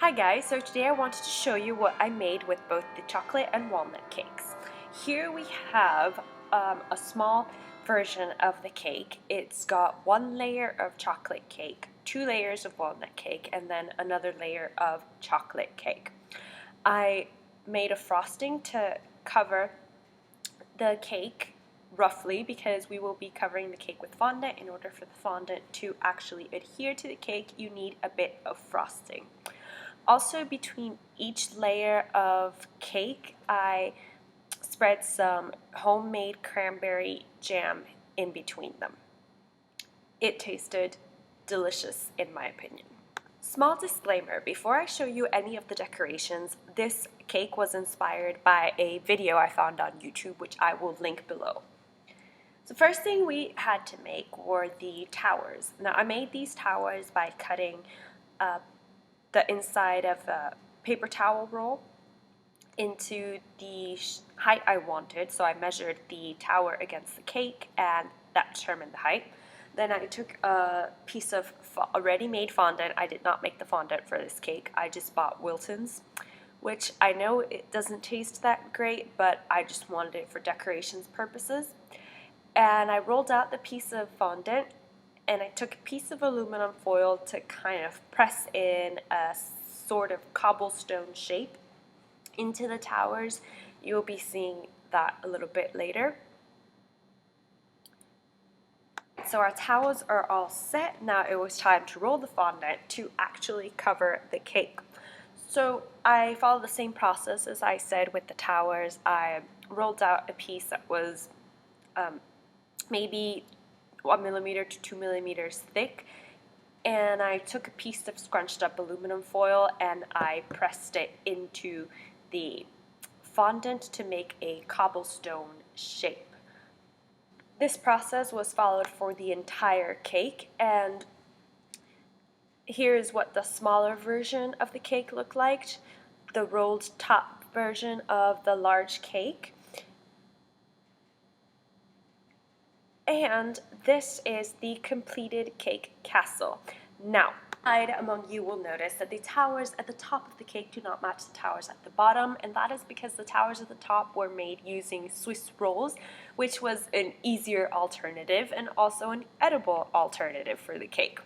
Hi guys, so today I wanted to show you what I made with both the chocolate and walnut cakes. Here we have a small version of the cake. It's got one layer of chocolate cake, 2 layers of walnut cake, and then another layer of chocolate cake. I made a frosting to cover the cake roughly because we will be covering the cake with fondant. In order for the fondant to actually adhere to the cake, you need a bit of frosting. Also, between each layer of cake, I spread some homemade cranberry jam in between them. It tasted delicious in my opinion. Small disclaimer, before I show you any of the decorations, this cake was inspired by a video I found on YouTube, which I will link below. So first thing we had to make were the towers. Now I made these towers by cutting the inside of a paper towel roll into the height I wanted. So I measured the tower against the cake and that determined the height. Then I took a piece of already made fondant. I did not make the fondant for this cake. I just bought Wilton's, which I know it doesn't taste that great, but I just wanted it for decorations purposes. And I rolled out the piece of fondant and I took a piece of aluminum foil to kind of press in a sort of cobblestone shape into the towers. You'll be seeing that a little bit later. So our towers are all set. Now it was time to roll the fondant to actually cover the cake. So I followed the same process as I said with the towers. I rolled out a piece that was maybe 1 millimeter to 2 millimeters thick, and I took a piece of scrunched up aluminum foil and I pressed it into the fondant to make a cobblestone shape. This process was followed for the entire cake, and here's what the smaller version of the cake looked like, the rolled top version of the large cake. And this is the completed cake castle. Now, among you will notice that the towers at the top of the cake do not match the towers at the bottom, and that is because the towers at the top were made using Swiss rolls, which was an easier alternative and also an edible alternative for the cake.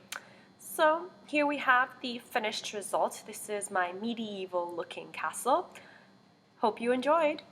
So here we have the finished result. This is my medieval looking castle. Hope you enjoyed.